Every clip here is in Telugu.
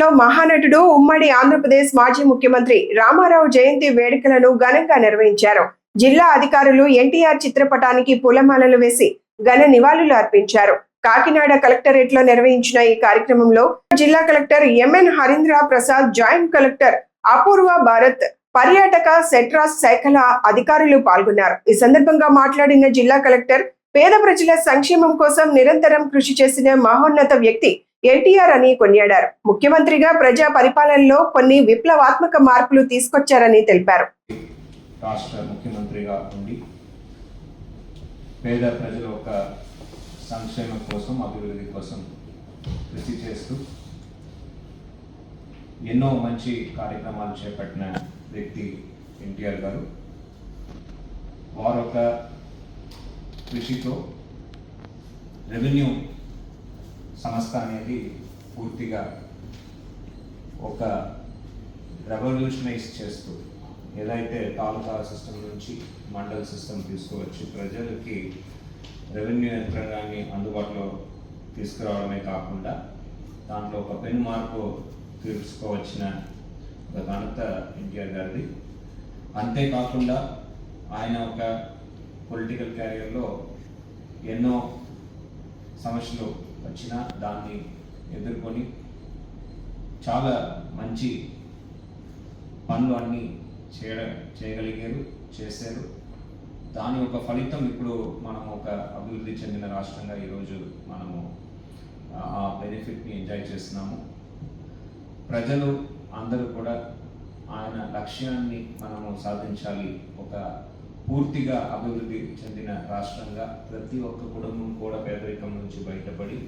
జిల్లాలో మహానటుడు ఉమ్మడి ఆంధ్రప్రదేశ్ మాజీ ముఖ్యమంత్రి రామారావు జయంతి వేడుకలను ఘనంగా నిర్వహించారు. జిల్లా అధికారులు ఎన్టీఆర్ చిత్రపటానికి పూలమాలలు వేసి ఘన నివాళులు అర్పించారు. కాకినాడ కలెక్టరేట్ లో నిర్వహించిన ఈ కార్యక్రమంలో జిల్లా collector MN Harindra Prasad, joint collector Apoorva Bharat, పర్యాటక సెట్రాస్ శాఖల అధికారులు పాల్గొన్నారు. ఈ సందర్భంగా మాట్లాడిన జిల్లా కలెక్టర్, పేద ప్రజల సంక్షేమం కోసం నిరంతరం కృషి చేసిన మహోన్నత వ్యక్తి ఎన్టీఆర్ అని కొనియాడారు. ముఖ్యమంత్రిగా ప్రజా పరిపాలనలో కొన్ని విప్లవాత్మక మార్పులు తీసుకొచ్చారని తెలిపారు. రాష్ట్ర ముఖ్యమంత్రిగా ఉండి పేద ప్రజల యొక్క సంక్షేమం కోసం, అభివృద్ధి కోసం కృషి చేస్తూ ఎన్నో మంచి కార్యక్రమాలు చేపట్టిన వ్యక్తి ఎన్టీఆర్ గారు. వారొక కృషితో రెవెన్యూ సంస్థ అనేది పూర్తిగా ఒక రెవల్యూషనైజ్ చేస్తూ, ఏదైతే తాలూకా సిస్టమ్ నుంచి మండల్ సిస్టమ్ తీసుకువచ్చి ప్రజలకి రెవెన్యూ యంత్రాంగాన్ని అందుబాటులో తీసుకురావడమే కాకుండా దాంట్లో ఒక పెను మార్పు తీసుకువచ్చిన ఒక ఘనత ఎన్టీఆర్ గారిది. అంతేకాకుండా ఆయన ఒక పొలిటికల్ క్యారియర్లో ఎన్నో సమస్యలు వచ్చినా దాన్ని ఎదుర్కొని చాలా మంచి పనులు అన్నీ చేయగలిగారు, చేశారు. దాని యొక్క ఫలితం ఇప్పుడు మనం ఒక అభివృద్ధి చెందిన రాష్ట్రంగా ఈరోజు మనము ఆ బెనిఫిట్ని ఎంజాయ్ చేస్తున్నాము. ప్రజలు అందరూ కూడా ఆయన లక్ష్యాన్ని మనము సాధించాలి, ఒక పూర్తిగా అభివృద్ధి చెందిన రాష్ట్రంగా ప్రతి ఒక్క కుటుంబం కూడా పేదరికం నుంచి బయటపడి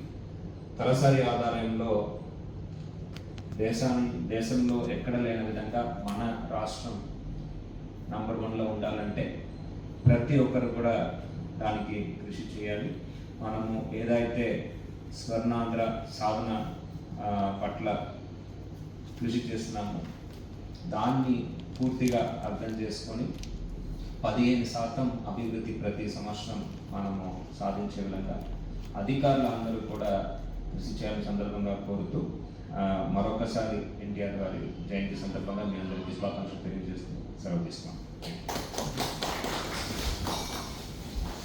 తలసరి ఆదాయంలో దేశంలో ఎక్కడ లేని విధంగా మన రాష్ట్రం నంబర్ 1లో ఉండాలంటే ప్రతి ఒక్కరు కూడా దానికి కృషి చేయాలి. మనము ఏదైతే స్వర్ణాంధ్ర సాధన పట్ల కృషి చేస్తున్నామో దాన్ని పూర్తిగా అర్థం చేసుకొని 15% అభివృద్ధి ప్రతి సంవత్సరం మనము సాధించే విధంగా అధికారులు అందరూ కూడా కృషి చేయాలని సందర్భంగా కోరుతూ మరొకసారి ఎన్టీఆర్ గారి జయంతి సందర్భంగా మీ అందరికీ శుభాకాంక్షలు తెలియజేస్తూ సెలవు తీసుకున్నాం.